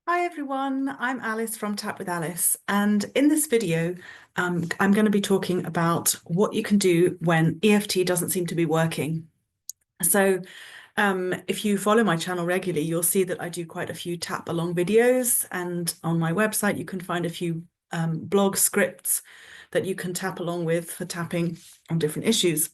Hi everyone, I'm Alice from Tap with Alice, and in this video, I'm going to be talking about what you can do when EFT doesn't seem to be working. So, if you follow my channel regularly, you'll see that I do quite a few tap along videos, and on my website, you can find a few blog scripts that you can tap along with for tapping on different issues.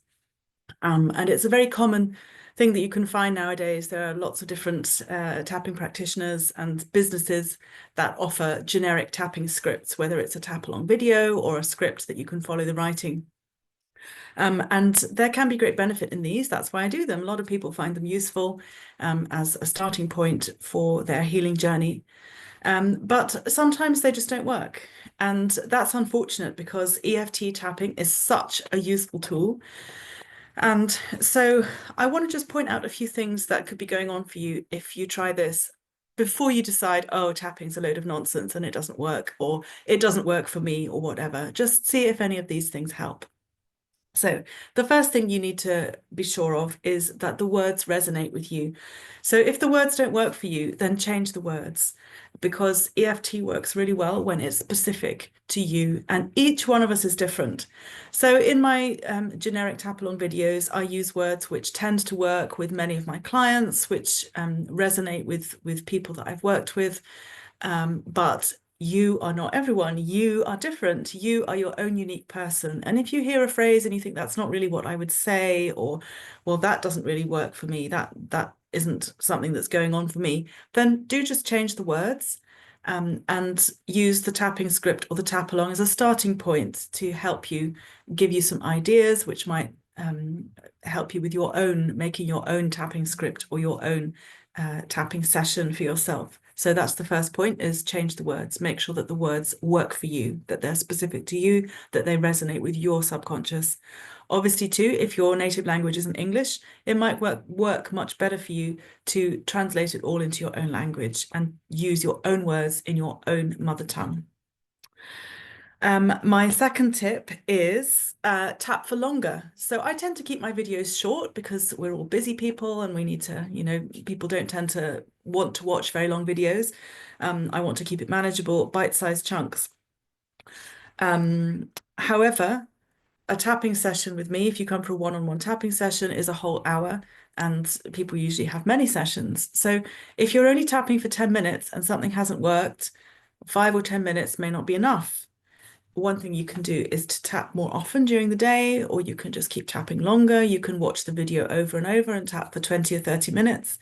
And it's a very common thing that you can find nowadays. There are lots of different tapping practitioners and businesses that offer generic tapping scripts, whether it's a tap along video or a script that you can follow the writing. And there can be great benefit in these. That's why I do them. A lot of people find them useful as a starting point for their healing journey. But sometimes they just don't work. And that's unfortunate because EFT tapping is such a useful tool. And so I want to just point out a few things that could be going on for you if you try this before you decide, oh, tapping's a load of nonsense and it doesn't work, or it doesn't work for me, or whatever. Just see if any of these things help. So the first thing you need to be sure of is that the words resonate with you. So if the words don't work for you, then change the words because EFT works really well when it's specific to you, and each one of us is different. So in my generic tap along videos, I use words which tend to work with many of my clients, which resonate with people that I've worked with. But you are not everyone. You are different. You are your own unique person. And if you hear a phrase and you think that's not really what I would say, or, well, that doesn't really work for me, that isn't something that's going on for me, then do just change the words and use the tapping script or the tap along as a starting point to help you, give you some ideas which might help you with your own, making your own tapping script or your own tapping session for yourself. So that's the first point, is change the words. Make sure that the words work for you, that they're specific to you, that they resonate with your subconscious. Obviously, too, if your native language isn't English, it might work much better for you to translate it all into your own language and use your own words in your own mother tongue. My second tip is tap for longer. So I tend to keep my videos short because we're all busy people and we need to, people don't tend to want to watch very long videos. I want to keep it manageable, bite-sized chunks. However, a tapping session with me, if you come for a one-on-one tapping session, is a whole hour, and people usually have many sessions. So if you're only tapping for 10 minutes and something hasn't worked, 5 or 10 minutes may not be enough. One thing you can do is to tap more often during the day, or you can just keep tapping longer. You can watch the video over and over and tap for 20 or 30 minutes,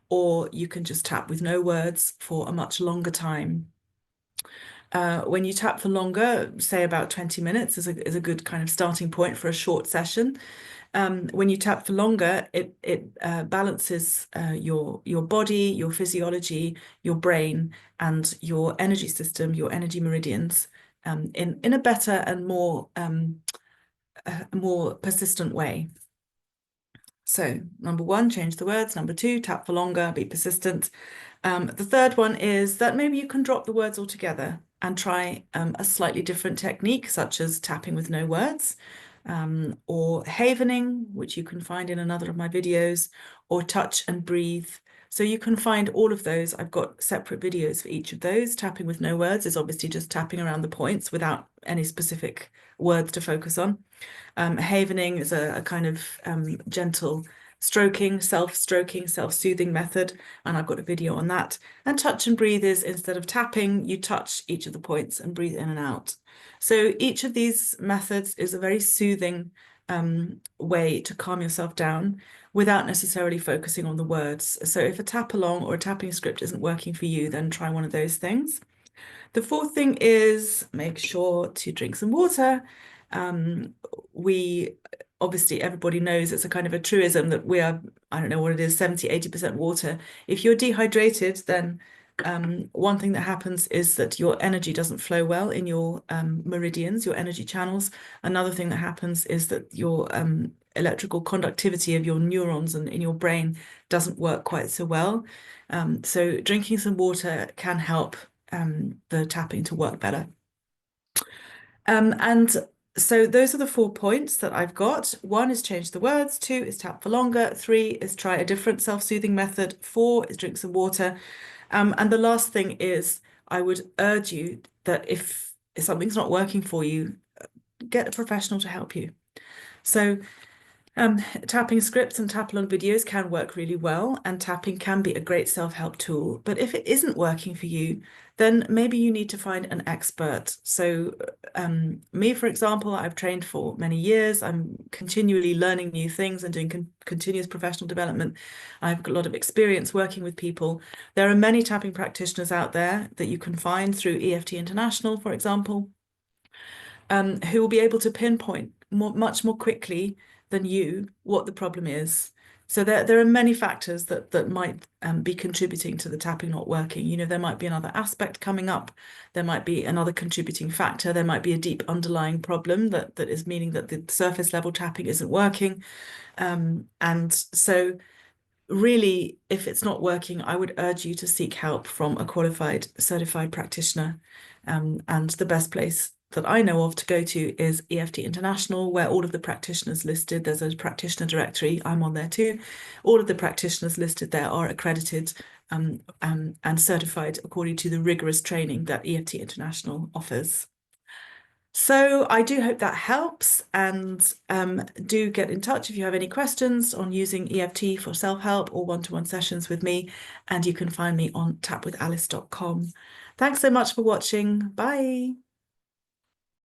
or you can just tap with no words for a much longer time. When you tap for longer, say about 20 minutes is a good kind of starting point for a short session. When you tap for longer, it balances your body, your physiology, your brain, and your energy system, your energy meridians, in a better and more persistent way. So number one, change the words. Number two, tap for longer, be persistent. The third one is that maybe you can drop the words altogether and try a slightly different technique, such as tapping with no words, or havening, which you can find in another of my videos, or touch and breathe. So you can find all of those. I've got separate videos for each of those. Tapping with no words is obviously just tapping around the points without any specific words to focus on. Havening is a kind of gentle stroking, self-stroking, self-soothing method, and I've got a video on that. And touch and breathe is, instead of tapping, you touch each of the points and breathe in and out. So each of these methods is a very soothing way to calm yourself down without necessarily focusing on the words. So if a tap along or a tapping script isn't working for you, then try one of those things. The fourth thing is make sure to drink some water. We obviously, everybody knows it's a kind of a truism that we are, I don't know what it is, 70, 80% water. If you're dehydrated, then one thing that happens is that your energy doesn't flow well in your meridians, your energy channels. Another thing that happens is that your electrical conductivity of your neurons and in your brain doesn't work quite so well. So drinking some water can help the tapping to work better. And So those are the 4 points that I've got. 1 is change the words, 2 is tap for longer, 3 is try a different self-soothing method, 4 is drink some water. And the last thing is I would urge you that if something's not working for you, get a professional to help you. So tapping scripts and tap along videos can work really well, and tapping can be a great self-help tool. But if it isn't working for you, then maybe you need to find an expert. So me, for example, I've trained for many years. I'm continually learning new things and doing continuous professional development. I've got a lot of experience working with people. There are many tapping practitioners out there that you can find through EFT International, for example, who will be able to pinpoint much more quickly than you what the problem is. So there are many factors that might be contributing to the tapping not working. You know, there might be another aspect coming up. There might be another contributing factor. There might be a deep underlying problem that is meaning that the surface level tapping isn't working. And so really, if it's not working, I would urge you to seek help from a qualified, certified practitioner. And the best place that I know of to go to is EFT International, where all of the practitioners listed, there's a practitioner directory, I'm on there too. All of the practitioners listed there are accredited and certified according to the rigorous training that EFT International offers. So I do hope that helps, and do get in touch if you have any questions on using EFT for self-help or one-to-one sessions with me, and you can find me on tapwithalice.com. Thanks so much for watching. Bye.